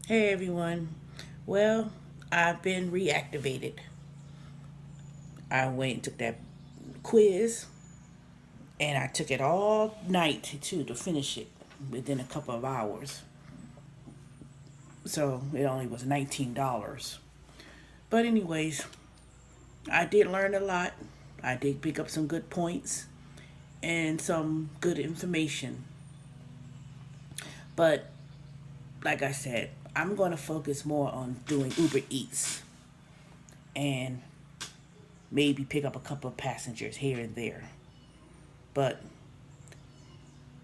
Hey everyone. Well, I've been reactivated. I went and took that quiz and I took it all night to finish it within a couple of hours. So it only was $19. But anyways, I did learn a lot. I did pick up some good points and some good information. But like I said, I'm going to focus more on doing Uber Eats and maybe pick up a couple of passengers here and there. But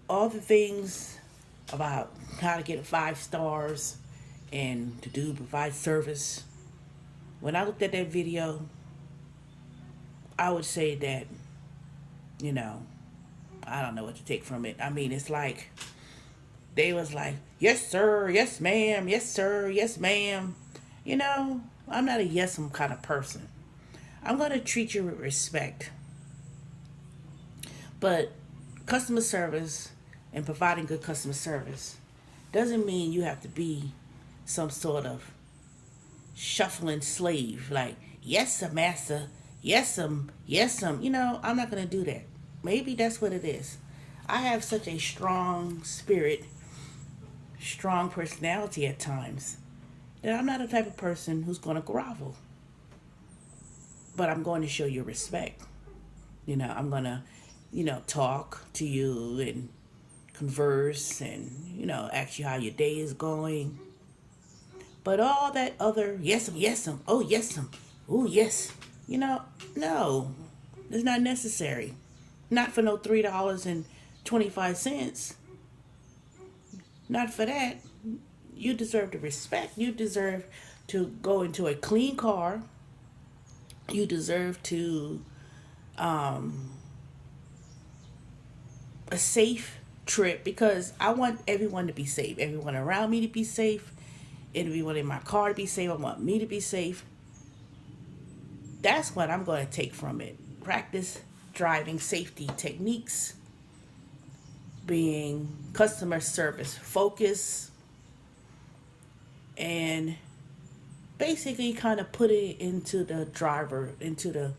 all the things about how to get 5 stars and to do provide service, when I looked at that video, I would say that, you know, I don't know what to take from it. I mean, it's like they was like, yes, sir, yes, ma'am, yes, sir, yes, ma'am. I'm not a yes, kind of person. I'm going to treat you with respect. But customer service and providing good customer service doesn't mean you have to be some sort of shuffling slave. Like, yes, sir, master. Yes, yes, I'm not going to do that. Maybe that's what it is. I have such a strong spirit, strong personality at times that I'm not the type of person who's going to grovel. But I'm going to show you respect. I'm going to, talk to you and converse and, ask you how your day is going. But all that other oh yes, oh yes, no, it's not necessary. Not for no $3.25. Not for that. You deserve the respect. You deserve to go into a clean car. You deserve to a safe trip because I want everyone to be safe. Everyone around me to be safe. Everyone in my car to be safe. I want me to be safe. That's what I'm going to take from it. Practice driving safety techniques, being customer service focus, and basically kind of put it into the driver, into the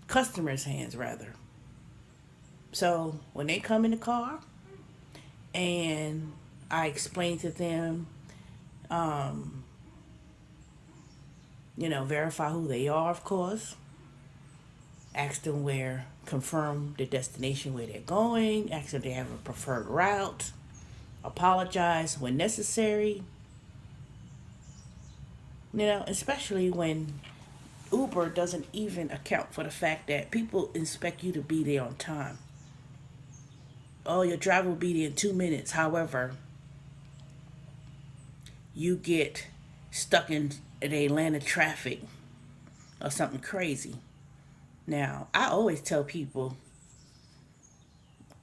customer's hands rather. So when they come in the car and I explain to them, um, verify who they are, of course, ask them confirm the destination where they're going, ask them if they have a preferred route, apologize when necessary, especially when Uber doesn't even account for the fact that people expect you to be there on time. Oh, your driver will be there in 2 minutes. However, you get stuck in the Atlanta traffic or something crazy. Now, I always tell people,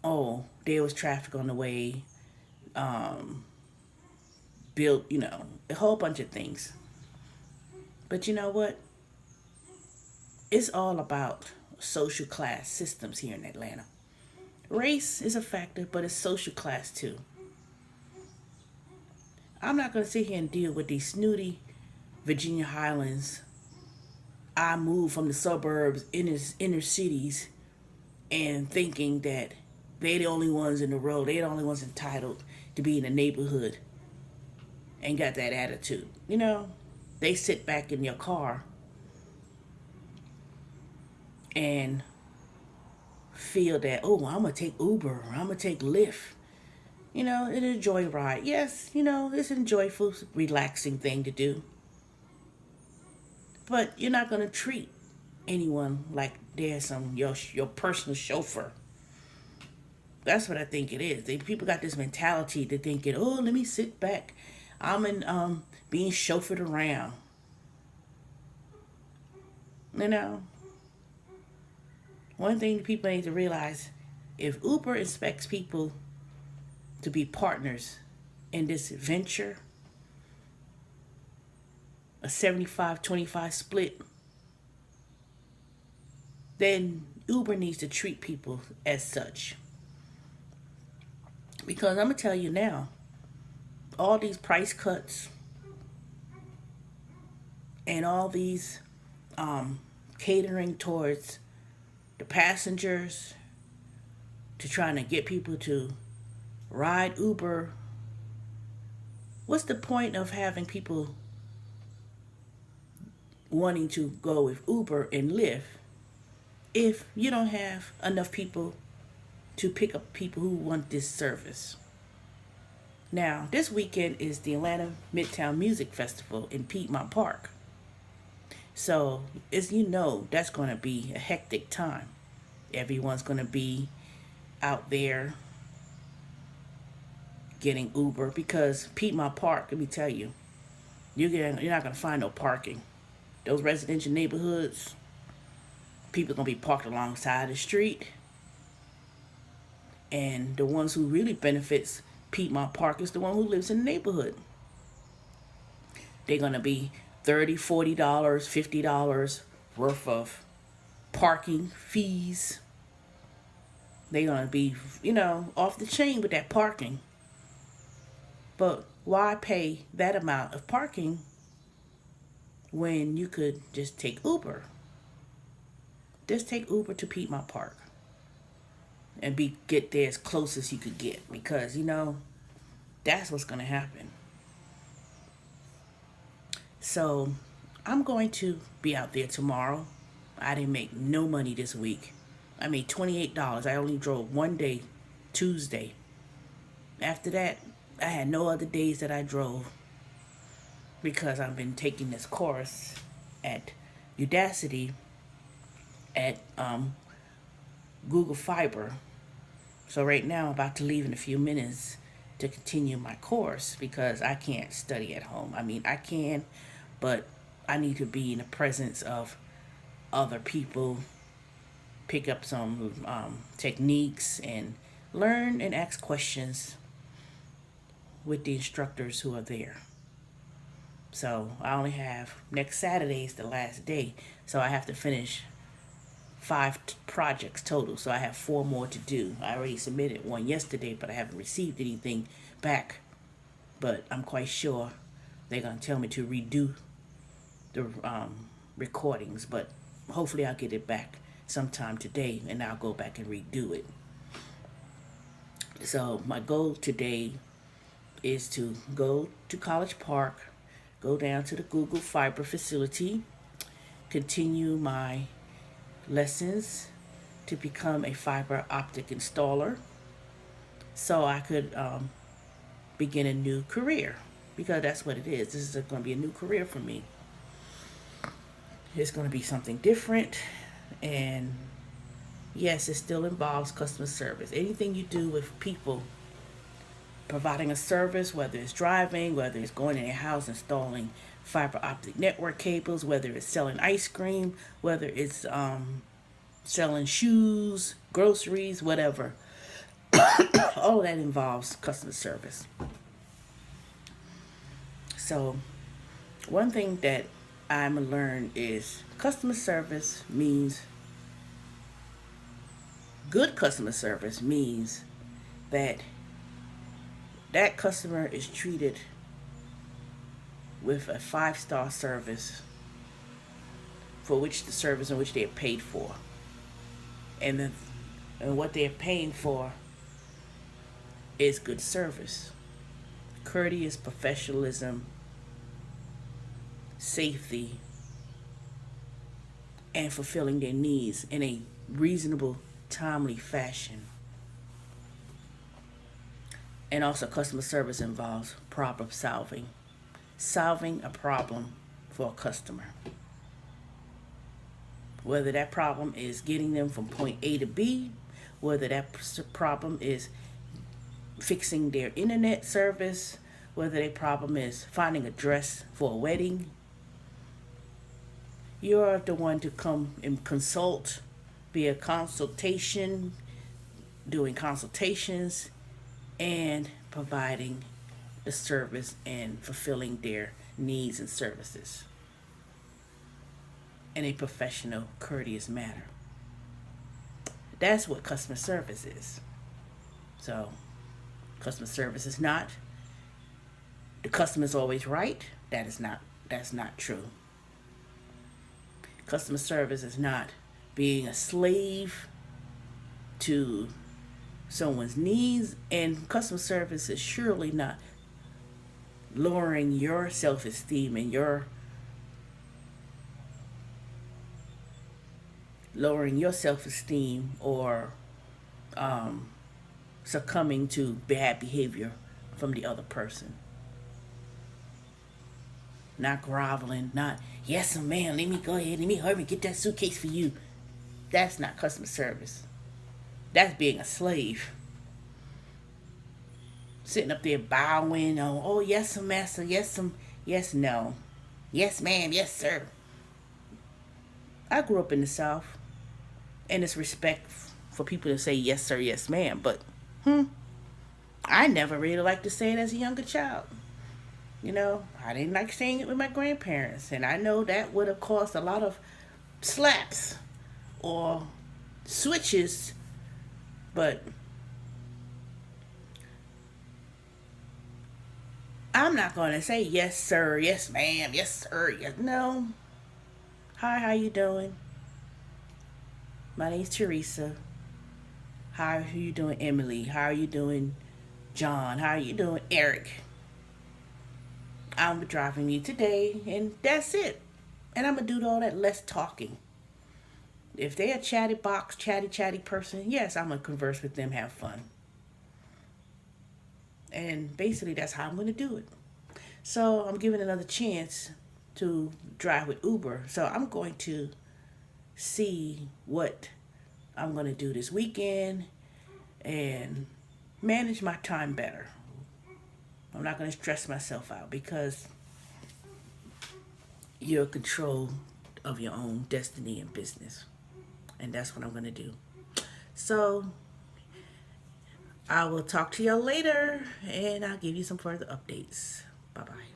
oh, there was traffic on the way, built, a whole bunch of things. But you know what? It's all about social class systems here in Atlanta. Race is a factor, but it's social class too. I'm not going to sit here and deal with these snooty Virginia Highlands. I moved from the suburbs, inner cities, and thinking that they the only ones in the road, they the only ones entitled to be in the neighborhood and got that attitude. They sit back in your car and feel that, oh, I'm going to take Uber or I'm going to take Lyft. It's a joyride. Yes, it's a joyful, relaxing thing to do. But you're not going to treat anyone like they're your personal chauffeur. That's what I think it is. People got this mentality to thinking, oh, let me sit back. I'm in being chauffeured around. You know, one thing people need to realize: if Uber expects people to be partners in this venture, a 75-25 split, then Uber needs to treat people as such. Because I'm going to tell you now, all these price cuts, and all these catering towards the passengers, to trying to get people to ride Uber. What's the point of having people wanting to go with Uber and Lyft if you don't have enough people to pick up people who want this service? Now, this weekend is the Atlanta Midtown Music Festival in Piedmont Park. So, as you know, that's going to be a hectic time. Everyone's going to be out there getting Uber, because Piedmont Park, let me tell you, you're not going to find no parking. Those residential neighborhoods, people are going to be parked alongside the street. And the ones who really benefits Piedmont Park is the one who lives in the neighborhood. They're going to be $30, $40, $50 worth of parking fees. They're going to be, off the chain with that parking. But why pay that amount of parking when you could just take Uber? Just take Uber to Piedmont Park and get there as close as you could get, because that's what's going to happen. So I'm going to be out there tomorrow. I didn't make no money this week. I made $28. I only drove one day, Tuesday. After that, I had no other days that I drove, because I've been taking this course at Udacity at Google Fiber. So right now I'm about to leave in a few minutes to continue my course, because I can't study at home. I mean, I can, but I need to be in the presence of other people, pick up some techniques, and learn and ask questions with the instructors who are there. So I only have, next Saturday is the last day, so I have to finish 5 projects total. So I have 4 more to do. I already submitted one yesterday, but I haven't received anything back. But I'm quite sure they're going to tell me to redo the recordings, but hopefully I'll get it back sometime today, and I'll go back and redo it. So my goal today is to go to College Park, go down to the Google Fiber facility, continue my lessons to become a fiber optic installer, so I could begin a new career, because that's what it is. This is going to be a new career for me. It's going to be something different, and yes, it still involves customer service. Anything you do with people, providing a service, whether it's driving, whether it's going in their house installing fiber optic network cables, whether it's selling ice cream, whether it's selling shoes, groceries, whatever. All of that involves customer service. So one thing that I'm learned is customer service means, good customer service means that customer is treated with a 5-star service, for which the service in which they are paid for, and what they're paying for is good service, courteous professionalism, safety, and fulfilling their needs in a reasonable, timely fashion. And also, customer service involves problem solving a problem for a customer. Whether that problem is getting them from point A to B, whether that problem is fixing their internet service, whether their problem is finding a dress for a wedding, you're the one to come and consult via consultation, doing consultations, and providing the service and fulfilling their needs and services in a professional, courteous manner. That's what customer service is. So, customer service is not the customer's always right. That's not true. Customer service is not being a slave to someone's needs, and customer service is surely not lowering your self-esteem and or succumbing to bad behavior from the other person. Not groveling, not, yes, man, let me go ahead, let me hurry, get that suitcase for you. That's not customer service. That's being a slave. Sitting up there bowing on, oh, yes, some master, yes, some, yes, no. Yes, ma'am, yes, sir. I grew up in the South, and it's respect for people to say yes, sir, yes, ma'am, but I never really liked to say it as a younger child. I didn't like saying it with my grandparents, and I know that would have caused a lot of slaps or switches, but I'm not going to say yes, sir, yes, ma'am, yes, sir, yes, no. Hi, how you doing? My name's Teresa. How are you doing, Emily? How are you doing, John? How are you doing, Eric? I'm driving you today, and that's it. And I'm going to do all that less talking. If they're a chatty person, yes, I'm going to converse with them, have fun. And basically, that's how I'm going to do it. So I'm giving another chance to drive with Uber. So I'm going to see what I'm going to do this weekend and manage my time better. I'm not going to stress myself out because you're in control of your own destiny and business. And that's what I'm going to do. So I will talk to y'all later, and I'll give you some further updates. Bye-bye.